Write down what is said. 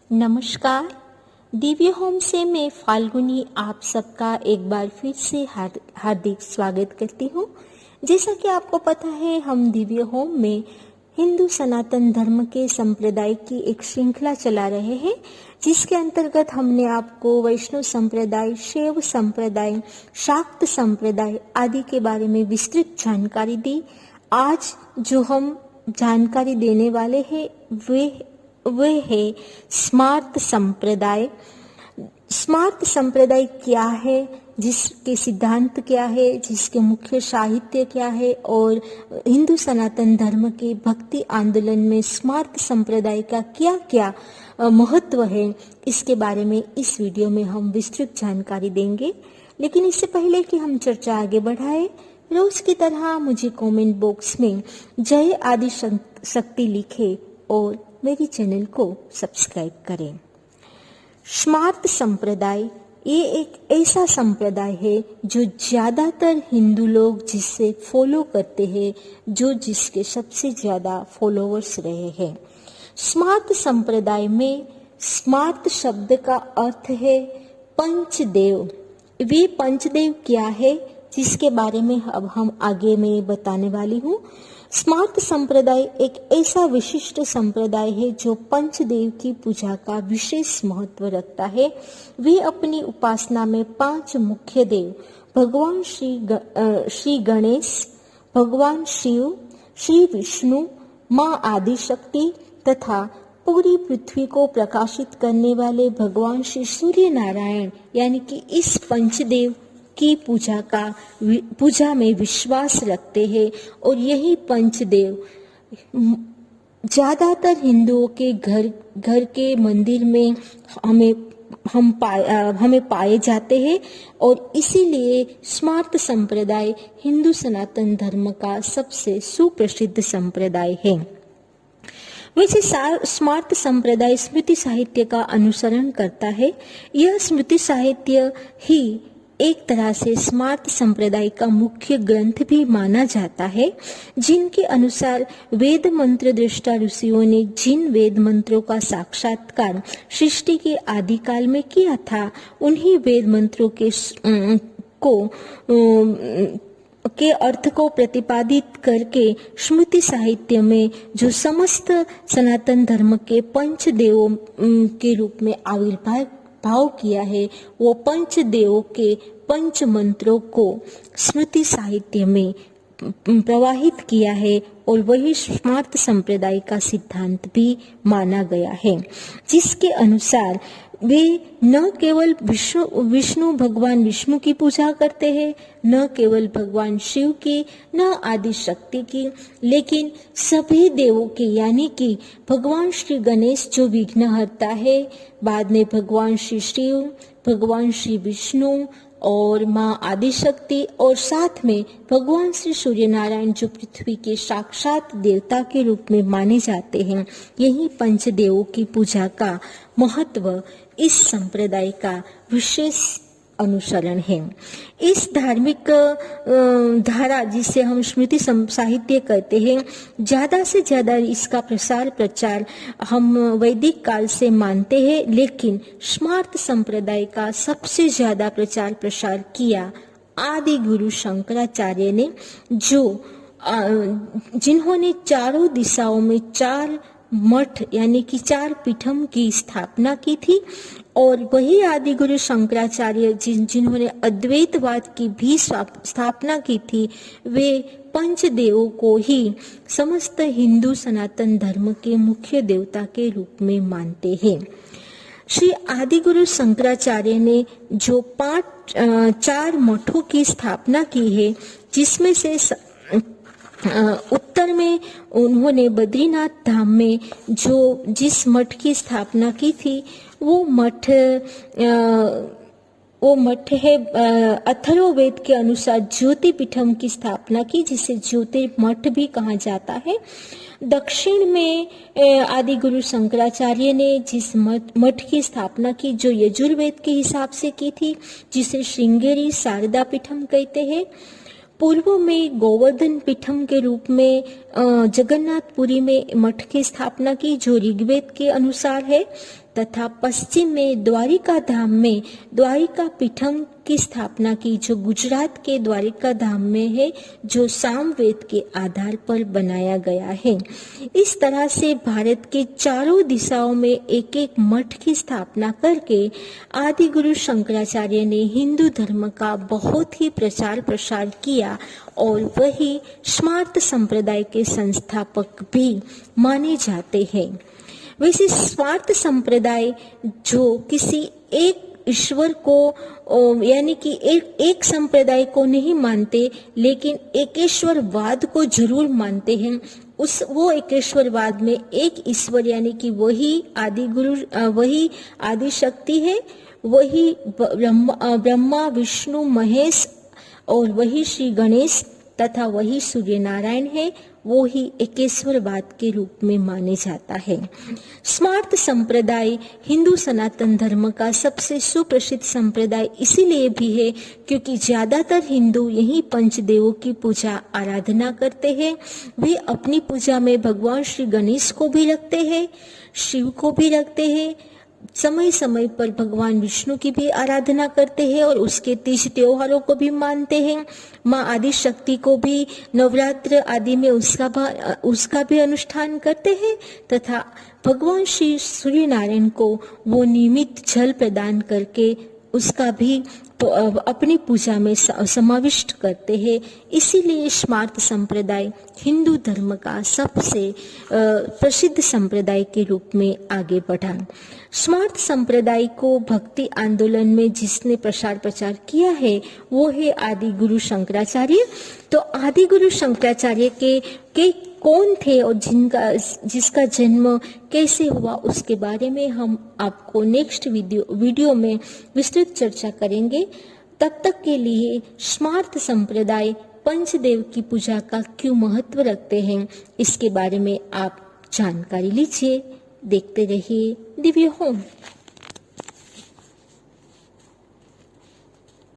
नमस्कार। दिव्य होम से मैं फाल्गुनी आप सबका एक बार फिर से हार्दिक स्वागत करती हूँ। जैसा कि आपको पता है, हम दिव्य होम में हिंदू सनातन धर्म के संप्रदाय की एक श्रृंखला चला रहे हैं, जिसके अंतर्गत हमने आपको वैष्णव संप्रदाय, शैव संप्रदाय, शाक्त संप्रदाय आदि के बारे में विस्तृत जानकारी दी। आज जो हम जानकारी देने वाले हैं वे है स्मार्त संप्रदाय। स्मार्त संप्रदाय क्या है, जिसके सिद्धांत क्या है, जिसके मुख्य साहित्य क्या है और हिंदू सनातन धर्म के भक्ति आंदोलन में स्मार्त संप्रदाय का क्या क्या महत्व है, इसके बारे में इस वीडियो में हम विस्तृत जानकारी देंगे। लेकिन इससे पहले कि हम चर्चा आगे बढ़ाएं, रोज की तरह मुझे कमेंट बॉक्स में जय आदि शक्ति लिखे और मेरे चैनल को सब्सक्राइब करें। स्मार्त संप्रदाय ये एक ऐसा संप्रदाय है जो ज्यादातर हिंदू लोग जिससे फॉलो करते हैं, जो जिसके सबसे ज्यादा फॉलोअर्स रहे हैं। स्मार्त संप्रदाय में स्मार्त शब्द का अर्थ है पंचदेव। वे पंचदेव क्या है, जिसके बारे में अब हम आगे में बताने वाली हूँ। स्मार्त संप्रदाय एक ऐसा विशिष्ट संप्रदाय है जो पंचदेव की पूजा का विशेष महत्व रखता है। वे अपनी उपासना में 5 मुख्य देव भगवान श्री गणेश, भगवान शिव, श्री विष्णु, माँ आदिशक्ति तथा पूरी पृथ्वी को प्रकाशित करने वाले भगवान श्री सूर्य नारायण यानी कि इस पंचदेव की पूजा में विश्वास रखते हैं। और यही पंचदेव ज्यादातर हिंदुओं के घर के मंदिर में हमें पाए जाते हैं और इसीलिए स्मार्त संप्रदाय हिंदू सनातन धर्म का सबसे सुप्रसिद्ध संप्रदाय है। वैसे स्मार्त संप्रदाय स्मृति साहित्य का अनुसरण करता है। यह स्मृति साहित्य ही एक तरह से स्मार्त संप्रदाय का मुख्य ग्रंथ भी माना जाता है, जिनके अनुसार वेद मंत्र दृष्टा ऋषियों ने जिन वेद मंत्रों का साक्षात्कार सृष्टि के आदिकाल में किया था, उन्हीं वेद मंत्रों के अर्थ को प्रतिपादित करके स्मृति साहित्य में जो समस्त सनातन धर्म के पंचदेवों के रूप में आविर्भाव किया है, वो पंचदेवों के पंच मंत्रों को स्मृति साहित्य में प्रवाहित किया है और वही स्मार्त संप्रदाय का सिद्धांत भी माना गया है, जिसके अनुसार वे न केवल विष्णु भगवान विष्णु की पूजा करते हैं, न केवल भगवान शिव की, न आदि शक्ति की, लेकिन सभी देवों की, यानी कि भगवान श्री गणेश जो विघ्नहर्ता है, बाद में भगवान श्री शिव, भगवान श्री विष्णु और माँ आदिशक्ति और साथ में भगवान श्री सूर्य नारायण जो पृथ्वी के साक्षात देवता के रूप में माने जाते हैं। यही पंचदेवों की पूजा का महत्व इस संप्रदाय का विशेष अनुसरण है। इस धार्मिक धारा जिसे हम स्मृति साहित्य कहते हैं, ज्यादा से ज्यादा इसका प्रचार हम वैदिक काल से मानते हैं, लेकिन स्मार्त संप्रदाय का सबसे ज्यादा प्रसार किया आदि गुरु शंकराचार्य ने, जिन्होंने चारों दिशाओं में 4 मठ यानी कि 4 पीठम की स्थापना की थी। और वही आदि गुरु शंकराचार्य जिन्होंने अद्वैतवाद की भी स्थापना की थी, वे पंचदेवों को ही समस्त हिंदू सनातन धर्म के मुख्य देवता के रूप में मानते हैं। श्री आदि गुरु शंकराचार्य ने जो 4 मठों की स्थापना की है, जिसमें से उत्तर में उन्होंने बद्रीनाथ धाम में जिस मठ की स्थापना की थी, वो मठ है अथर्ववेद के अनुसार ज्योतिपीठम की स्थापना की, जिसे ज्योतिर्मठ भी कहा जाता है। दक्षिण में आदि गुरु शंकराचार्य ने जिस मठ की स्थापना की, जो यजुर्वेद के हिसाब से की थी, जिसे श्रृंगेरी शारदा पीठम कहते हैं। पूर्व में गोवर्धन पीठम के रूप में जगन्नाथपुरी में मठ की स्थापना की, जो ऋग्वेद के अनुसार है। तथा पश्चिम में द्वारिका धाम में द्वारिका पीठम की स्थापना की, जो गुजरात के द्वारिका धाम में है, जो सामवेद के आधार पर बनाया गया है। इस तरह से भारत के चारों दिशाओं में एक एक मठ की स्थापना करके आदि गुरु शंकराचार्य ने हिंदू धर्म का बहुत ही प्रचार प्रसार किया और वही स्मार्त संप्रदाय के संस्थापक भी माने जाते हैं। वैसे स्मार्त संप्रदाय जो किसी एक ईश्वर को यानी कि एक संप्रदाय को नहीं मानते, लेकिन एकेश्वरवाद को जरूर मानते हैं। वो एकेश्वरवाद में एक ईश्वर यानी कि वही आदि गुरु, वही आदि शक्ति है, वही ब्रह्मा विष्णु महेश और वही श्री गणेश तथा वही सूर्य नारायण है, वो ही एकेश्वरवाद के रूप में माने जाता है। स्मार्त संप्रदाय हिंदू सनातन धर्म का सबसे सुप्रसिद्ध संप्रदाय इसीलिए भी है क्योंकि ज्यादातर हिंदू यही पंचदेवों की पूजा आराधना करते हैं। वे अपनी पूजा में भगवान श्री गणेश को भी रखते हैं, शिव को भी रखते हैं, समय समय पर भगवान विष्णु की भी आराधना करते हैं और उसके तीज त्योहारों को भी मानते हैं। माँ आदि शक्ति को भी नवरात्र आदि में उसका भी अनुष्ठान करते हैं तथा भगवान श्री सूर्य नारायण को वो नियमित जल प्रदान करके उसका भी तो अपनी पूजा में समाविष्ट करते हैं। इसीलिए स्मार्त संप्रदाय हिंदू धर्म का सबसे प्रसिद्ध संप्रदाय के रूप में आगे बढ़ा। स्मार्त संप्रदाय को भक्ति आंदोलन में जिसने प्रसार प्रचार किया है वो है आदि गुरु शंकराचार्य। तो आदि गुरु शंकराचार्य के कौन थे और जिसका जन्म कैसे हुआ उसके बारे में हम आपको नेक्स्ट वीडियो में विस्तृत चर्चा करेंगे। तब तक के लिए स्मार्त संप्रदाय पंचदेव की पूजा का क्यों महत्व रखते हैं इसके बारे में आप जानकारी लीजिए। देखते रहिए दिव्य होम।